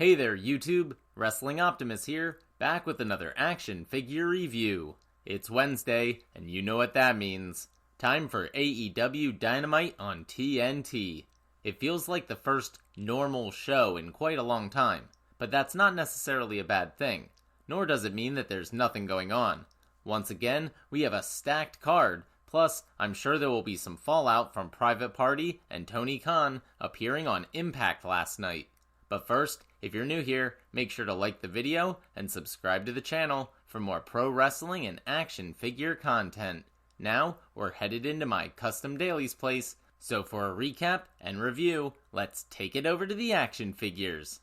Hey there YouTube, Wrestling Optimus here, back with another action figure review. It's Wednesday, and you know what that means. Time for AEW Dynamite on TNT. It feels like the first normal show in quite a long time, but that's not necessarily a bad thing, nor does it mean that there's nothing going on. Once again, we have a stacked card, plus I'm sure there will be some fallout from Private Party and Tony Khan appearing on Impact last night. But first, if you're new here, make sure to like the video and subscribe to the channel for more pro wrestling and action figure content. Now, we're headed into my custom dailies place, so for a recap and review, let's take it over to the action figures.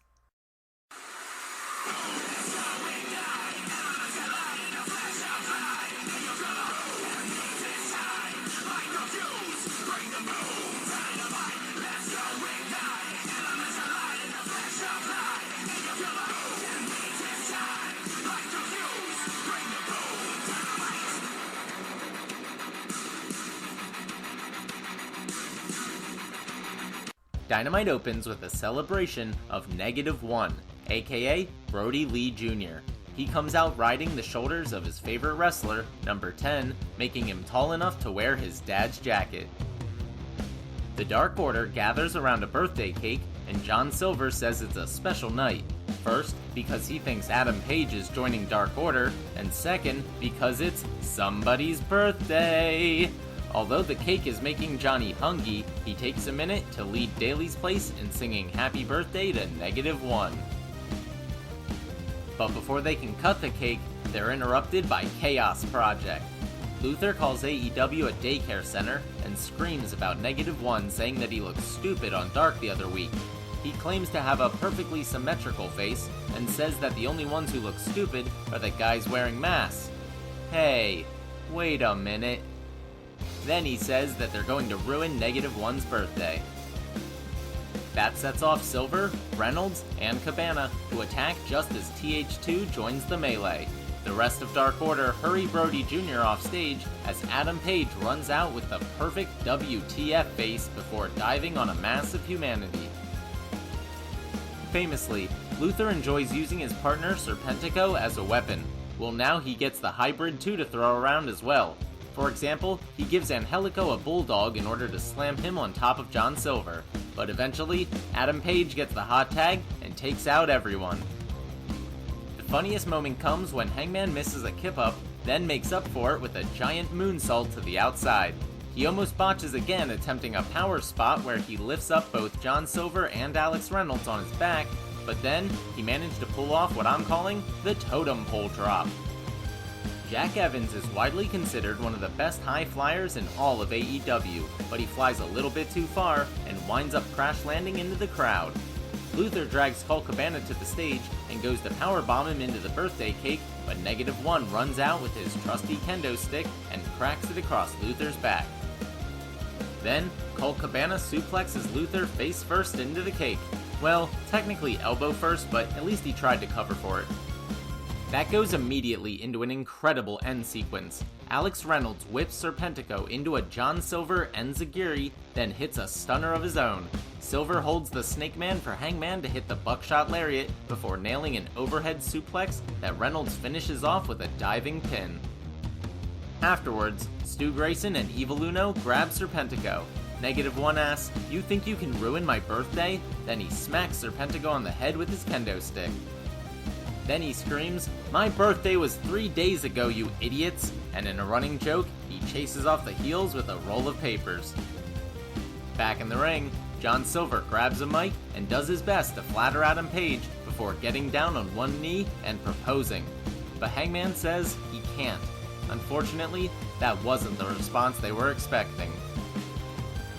Dynamite opens with a celebration of -1, aka Brody Lee Jr. He comes out riding the shoulders of his favorite wrestler, number 10, making him tall enough to wear his dad's jacket. The Dark Order gathers around a birthday cake, and John Silver says it's a special night. First, because he thinks Adam Page is joining Dark Order, and second, because it's somebody's birthday. Although the cake is making Johnny hungry, he takes a minute to lead Daly's place in singing happy birthday to -1. But before they can cut the cake, they're interrupted by Chaos Project. Luther calls AEW a daycare center and screams about -1, saying that he looked stupid on Dark the other week. He claims to have a perfectly symmetrical face and says that the only ones who look stupid are the guys wearing masks. Hey, wait a minute. Then he says that they're going to ruin -1's birthday. That sets off Silver, Reynolds, and Cabana to attack just as TH2 joins the melee. The rest of Dark Order hurry Brody Jr. off stage as Adam Page runs out with the perfect WTF face before diving on a mass of humanity. Famously, Luther enjoys using his partner Serpentico as a weapon. Well, now he gets the Hybrid 2 to throw around as well. For example, he gives Angelico a bulldog in order to slam him on top of John Silver, but eventually, Adam Page gets the hot tag and takes out everyone. The funniest moment comes when Hangman misses a kip-up, then makes up for it with a giant moonsault to the outside. He almost botches again attempting a power spot where he lifts up both John Silver and Alex Reynolds on his back, but then he managed to pull off what I'm calling the totem pole drop. Jack Evans is widely considered one of the best high flyers in all of AEW, but he flies a little bit too far and winds up crash landing into the crowd. Luther drags Colt Cabana to the stage and goes to powerbomb him into the birthday cake, but -1 runs out with his trusty kendo stick and cracks it across Luther's back. Then, Colt Cabana suplexes Luther face first into the cake. Well, technically elbow first, but at least he tried to cover for it. That goes immediately into an incredible end sequence. Alex Reynolds whips Serpentico into a John Silver enziguri, then hits a stunner of his own. Silver holds the Snake Man for Hangman to hit the buckshot lariat before nailing an overhead suplex that Reynolds finishes off with a diving pin. Afterwards, Stu Grayson and Evil Uno grab Serpentico. -1 asks, "You think you can ruin my birthday?" Then he smacks Serpentico on the head with his kendo stick. Then he screams, "My birthday was 3 days ago, you idiots!" And in a running joke, he chases off the heels with a roll of papers. Back in the ring, John Silver grabs a mic and does his best to flatter Adam Page before getting down on one knee and proposing. But Hangman says he can't. Unfortunately, that wasn't the response they were expecting.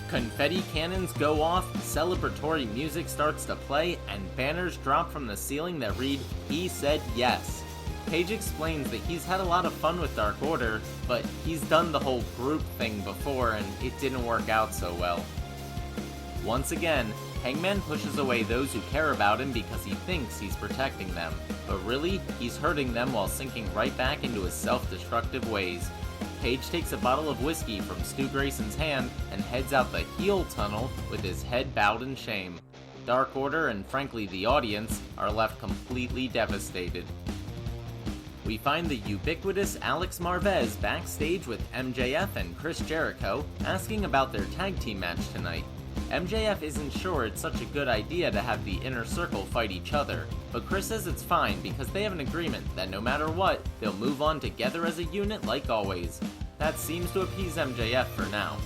Confetti cannons go off, celebratory music starts to play, and banners drop from the ceiling that read, "He said yes." Page explains that he's had a lot of fun with Dark Order, but he's done the whole group thing before and it didn't work out so well. Once again, Hangman pushes away those who care about him because he thinks he's protecting them, but really, he's hurting them while sinking right back into his self-destructive ways. Page takes a bottle of whiskey from Stu Grayson's hand and heads out the heel tunnel with his head bowed in shame. Dark Order and frankly the audience are left completely devastated. We find the ubiquitous Alex Marvez backstage with MJF and Chris Jericho asking about their tag team match tonight. MJF isn't sure it's such a good idea to have the Inner Circle fight each other, but Chris says it's fine because they have an agreement that no matter what, they'll move on together as a unit like always. That seems to appease MJF for now.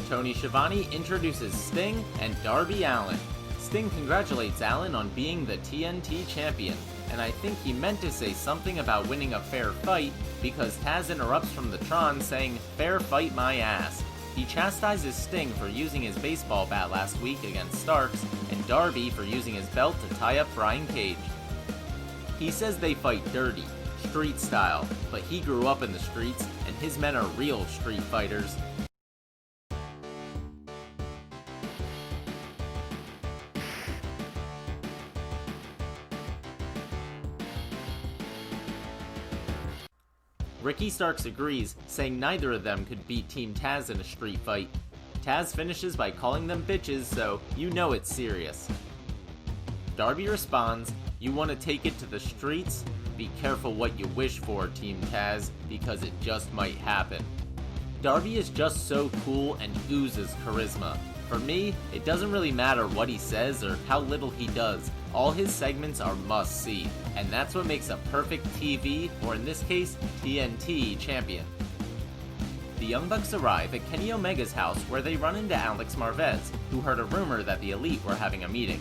Tony Schiavone introduces Sting and Darby Allin. Sting congratulates Allin on being the TNT champion, and I think he meant to say something about winning a fair fight because Taz interrupts from the Tron saying, "Fair fight my ass." He chastises Sting for using his baseball bat last week against Starks, and Darby for using his belt to tie up Brian Cage. He says they fight dirty, street style, but he grew up in the streets, and his men are real street fighters. Ricky Starks agrees, saying neither of them could beat Team Taz in a street fight. Taz finishes by calling them bitches, so you know it's serious. Darby responds, "You want to take it to the streets? Be careful what you wish for, Team Taz, because it just might happen." Darby is just so cool and oozes charisma. For me, it doesn't really matter what he says or how little he does. All his segments are must-see, and that's what makes a perfect TV, or in this case, TNT champion. The Young Bucks arrive at Kenny Omega's house where they run into Alex Marvez, who heard a rumor that the Elite were having a meeting.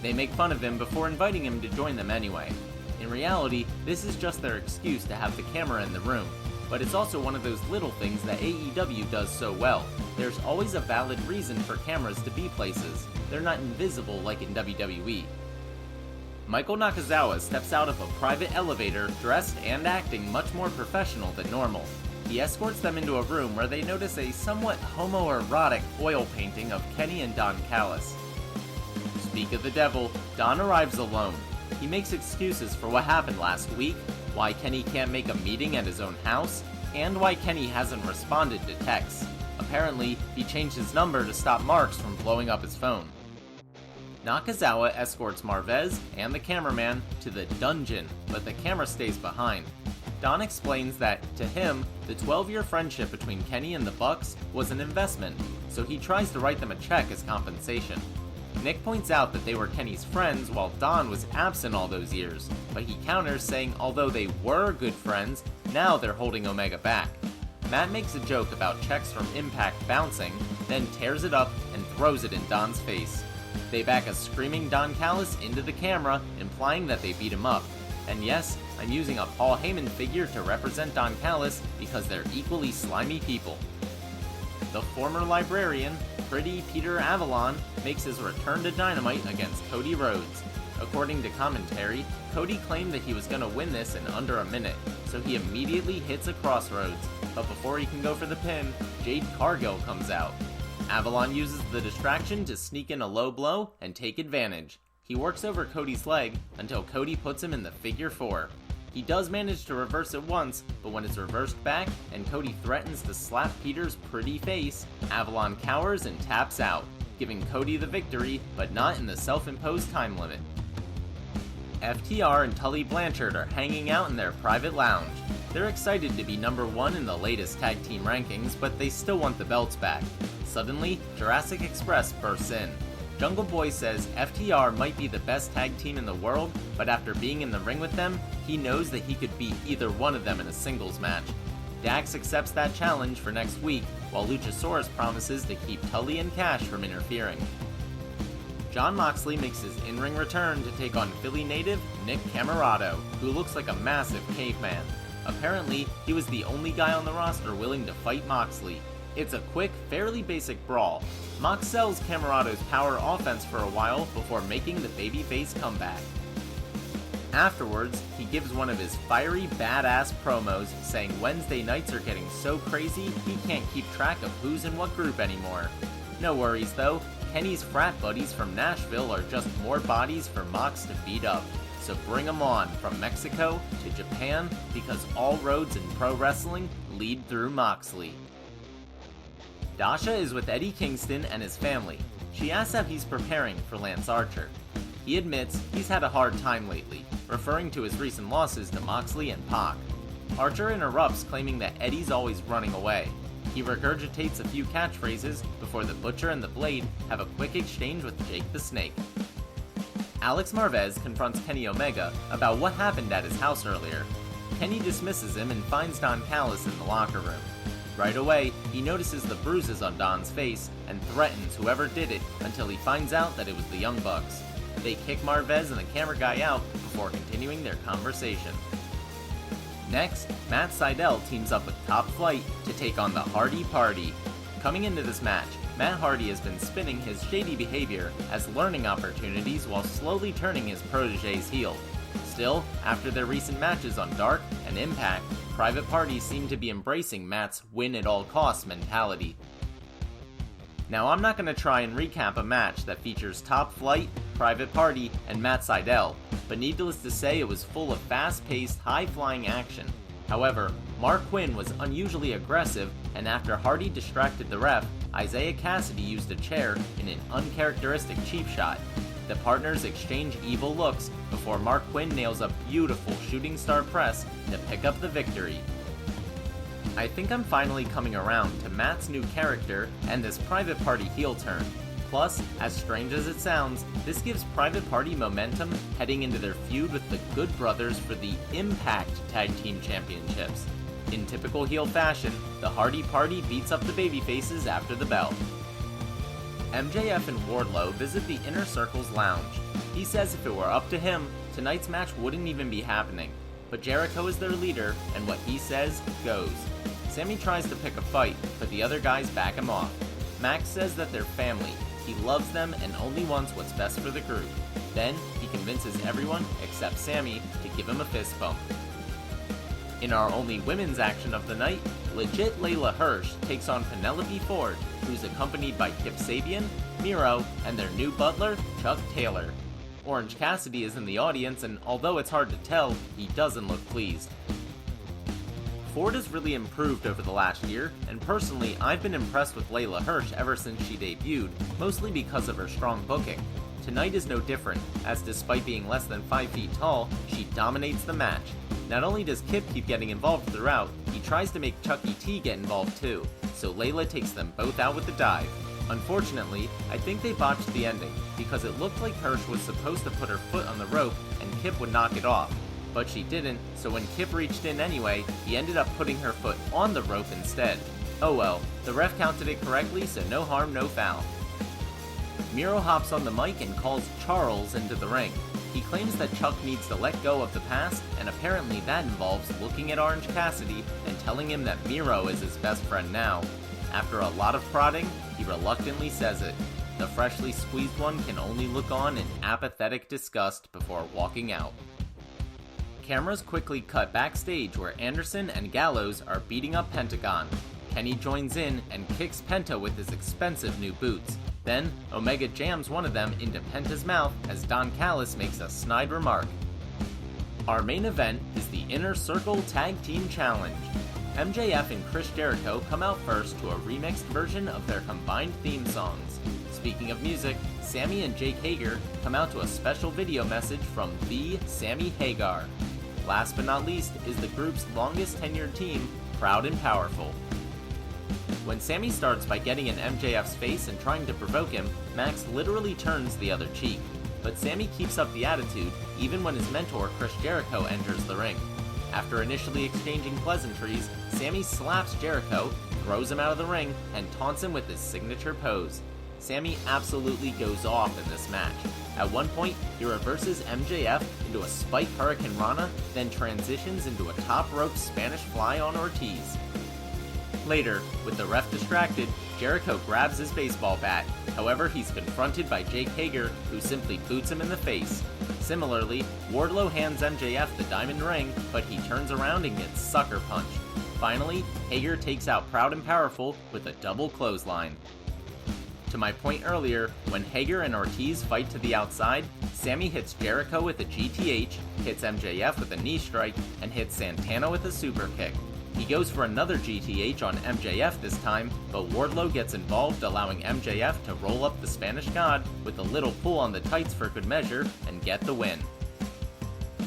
They make fun of him before inviting him to join them anyway. In reality, this is just their excuse to have the camera in the room, but it's also one of those little things that AEW does so well. There's always a valid reason for cameras to be places. They're not invisible like in WWE. Michael Nakazawa steps out of a private elevator, dressed and acting much more professional than normal. He escorts them into a room where they notice a somewhat homoerotic oil painting of Kenny and Don Callis. Speak of the devil, Don arrives alone. He makes excuses for what happened last week, why Kenny can't make a meeting at his own house, and why Kenny hasn't responded to texts. Apparently, he changed his number to stop Marks from blowing up his phone. Nakazawa escorts Marvez and the cameraman to the dungeon, but the camera stays behind. Don explains that, to him, the 12-year friendship between Kenny and the Bucks was an investment, so he tries to write them a check as compensation. Nick points out that they were Kenny's friends while Don was absent all those years, but he counters saying although they were good friends, now they're holding Omega back. Matt makes a joke about checks from Impact bouncing, then tears it up and throws it in Don's face. They back a screaming Don Callis into the camera, implying that they beat him up. And yes, I'm using a Paul Heyman figure to represent Don Callis because they're equally slimy people. The former librarian, Pretty Peter Avalon, makes his return to Dynamite against Cody Rhodes. According to commentary, Cody claimed that he was going to win this in under a minute, so he immediately hits a crossroads, but before he can go for the pin, Jade Cargill comes out. Avalon uses the distraction to sneak in a low blow and take advantage. He works over Cody's leg until Cody puts him in the figure 4. He does manage to reverse it once, but when it's reversed back and Cody threatens to slap Peter's pretty face, Avalon cowers and taps out, giving Cody the victory, but not in the self-imposed time limit. FTR and Tully Blanchard are hanging out in their private lounge. They're excited to be number 1 in the latest tag team rankings, but they still want the belts back. Suddenly, Jurassic Express bursts in. Jungle Boy says FTR might be the best tag team in the world, but after being in the ring with them, he knows that he could beat either one of them in a singles match. Dax accepts that challenge for next week, while Luchasaurus promises to keep Tully and Cash from interfering. Jon Moxley makes his in-ring return to take on Philly native Nick Camarado, who looks like a massive caveman. Apparently, he was the only guy on the roster willing to fight Moxley. It's a quick, fairly basic brawl. Mox sells Camarado's power offense for a while before making the babyface comeback. Afterwards, he gives one of his fiery, badass promos saying Wednesday nights are getting so crazy he can't keep track of who's in what group anymore. No worries though, Kenny's frat buddies from Nashville are just more bodies for Mox to beat up. So bring 'em on from Mexico to Japan because all roads in pro wrestling lead through Moxley. Dasha is with Eddie Kingston and his family. She asks how he's preparing for Lance Archer. He admits he's had a hard time lately, referring to his recent losses to Moxley and Pac. Archer interrupts, claiming that Eddie's always running away. He regurgitates a few catchphrases before the Butcher and the Blade have a quick exchange with Jake the Snake. Alex Marvez confronts Kenny Omega about what happened at his house earlier. Kenny dismisses him and finds Don Callis in the locker room. Right away, he notices the bruises on Don's face and threatens whoever did it until he finds out that it was the Young Bucks. They kick Marvez and the camera guy out before continuing their conversation. Next, Matt Sydal teams up with Top Flight to take on the Hardy Party. Coming into this match, Matt Hardy has been spinning his shady behavior as learning opportunities while slowly turning his protege's heel. Still, after their recent matches on Dark and Impact, Private Party seem to be embracing Matt's win-at-all-costs mentality. Now, I'm not going to try and recap a match that features Top Flight, Private Party, and Matt Sydal, but needless to say it was full of fast-paced, high-flying action. However, Mark Quinn was unusually aggressive, and after Hardy distracted the ref, Isaiah Cassidy used a chair in an uncharacteristic cheap shot. The partners exchange evil looks before Mark Quinn nails a beautiful shooting star press to pick up the victory. I think I'm finally coming around to Matt's new character and this Private Party heel turn. Plus, as strange as it sounds, this gives Private Party momentum heading into their feud with the Good Brothers for the Impact Tag Team Championships. In typical heel fashion, the Hardy Party beats up the babyfaces after the bell. MJF and Wardlow visit the Inner Circle's lounge. He says if it were up to him, tonight's match wouldn't even be happening. But Jericho is their leader, and what he says goes. Sammy tries to pick a fight, but the other guys back him off. Max says that they're family. He loves them and only wants what's best for the group. Then, he convinces everyone except Sammy to give him a fist bump. In our only women's action of the night, legit Layla Hirsch takes on Penelope Ford, who's accompanied by Kip Sabian, Miro, and their new butler, Chuck Taylor. Orange Cassidy is in the audience, and although it's hard to tell, he doesn't look pleased. Ford has really improved over the last year, and personally, I've been impressed with Layla Hirsch ever since she debuted, mostly because of her strong booking. Tonight is no different, as despite being less than 5 feet tall, she dominates the match. Not only does Kip keep getting involved throughout, he tries to make Chucky T get involved too, so Layla takes them both out with a dive. Unfortunately, I think they botched the ending, because it looked like Hirsch was supposed to put her foot on the rope and Kip would knock it off. But she didn't, so when Kip reached in anyway, he ended up putting her foot on the rope instead. Oh well, the ref counted it correctly, so no harm, no foul. Miro hops on the mic and calls Charles into the ring. He claims that Chuck needs to let go of the past, and apparently that involves looking at Orange Cassidy and telling him that Miro is his best friend now. After a lot of prodding, he reluctantly says it. The freshly squeezed one can only look on in apathetic disgust before walking out. Cameras quickly cut backstage where Anderson and Gallows are beating up Pentagon. Kenny joins in and kicks Penta with his expensive new boots. Then, Omega jams one of them into Penta's mouth as Don Callis makes a snide remark. Our main event is the Inner Circle Tag Team Challenge. MJF and Chris Jericho come out first to a remixed version of their combined theme songs. Speaking of music, Sammy and Jake Hager come out to a special video message from the Sammy Hagar. Last but not least is the group's longest tenured team, Proud and Powerful. When Sammy starts by getting in MJF's face and trying to provoke him, Max literally turns the other cheek. But Sammy keeps up the attitude even when his mentor Chris Jericho enters the ring. After initially exchanging pleasantries, Sammy slaps Jericho, throws him out of the ring, and taunts him with his signature pose. Sammy absolutely goes off in this match. At one point, he reverses MJF into a spike Hurricane Rana, then transitions into a top rope Spanish fly on Ortiz. Later, with the ref distracted, Jericho grabs his baseball bat. However, he's confronted by Jake Hager, who simply boots him in the face. Similarly, Wardlow hands MJF the diamond ring, but he turns around and gets sucker punched. Finally, Hager takes out Proud and Powerful with a double clothesline. To my point earlier, when Hager and Ortiz fight to the outside, Sammy hits Jericho with a GTH, hits MJF with a knee strike, and hits Santana with a super kick. He goes for another GTH on MJF this time, but Wardlow gets involved, allowing MJF to roll up the Spanish God with a little pull on the tights for good measure and get the win.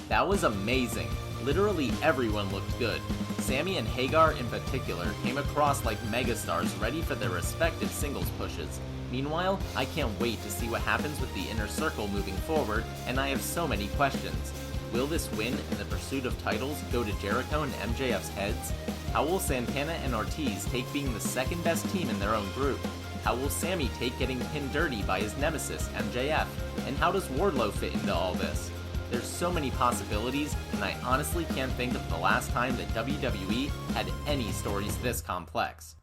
That was amazing. Literally everyone looked good. Sammy and Hagar in particular came across like megastars ready for their respective singles pushes. Meanwhile, I can't wait to see what happens with the Inner Circle moving forward, and I have so many questions. Will this win and the pursuit of titles go to Jericho and MJF's heads? How will Santana and Ortiz take being the second best team in their own group? How will Sammy take getting pinned dirty by his nemesis, MJF? And how does Wardlow fit into all this? There's so many possibilities, and I honestly can't think of the last time that WWE had any stories this complex.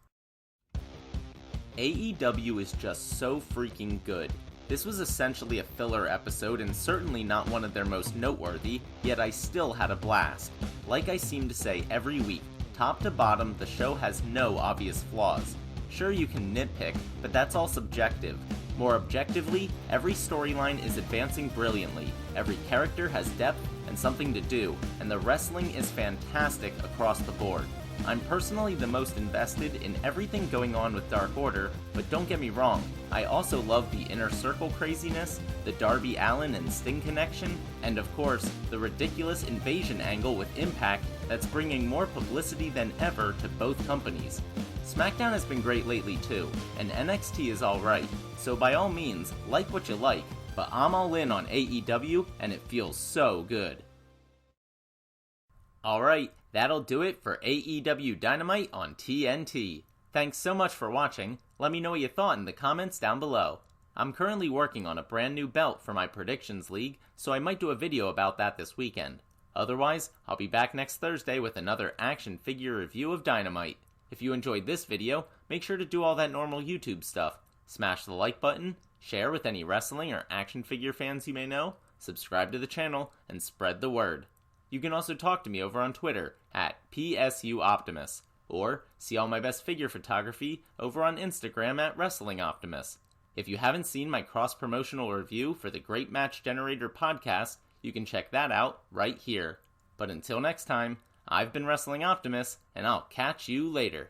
AEW is just so freaking good. This was essentially a filler episode and certainly not one of their most noteworthy, yet I still had a blast. Like I seem to say every week, top to bottom, the show has no obvious flaws. Sure, you can nitpick, but that's all subjective. More objectively, every storyline is advancing brilliantly, every character has depth and something to do, and the wrestling is fantastic across the board. I'm personally the most invested in everything going on with Dark Order, but don't get me wrong, I also love the Inner Circle craziness, the Darby Allin and Sting connection, and of course, the ridiculous invasion angle with Impact that's bringing more publicity than ever to both companies. SmackDown has been great lately too, and NXT is alright, so by all means, like what you like, but I'm all in on AEW and it feels so good. Alright, that'll do it for AEW Dynamite on TNT. Thanks so much for watching. Let me know what you thought in the comments down below. I'm currently working on a brand new belt for my Predictions League, so I might do a video about that this weekend. Otherwise, I'll be back next Thursday with another action figure review of Dynamite. If you enjoyed this video, make sure to do all that normal YouTube stuff. Smash the like button, share with any wrestling or action figure fans you may know, subscribe to the channel, and spread the word. You can also talk to me over on Twitter at PSUOptimus, or see all my best figure photography over on Instagram at WrestlingOptimus. If you haven't seen my cross-promotional review for the Great Match Generator podcast, you can check that out right here. But until next time, I've been Wrestling Optimus, and I'll catch you later.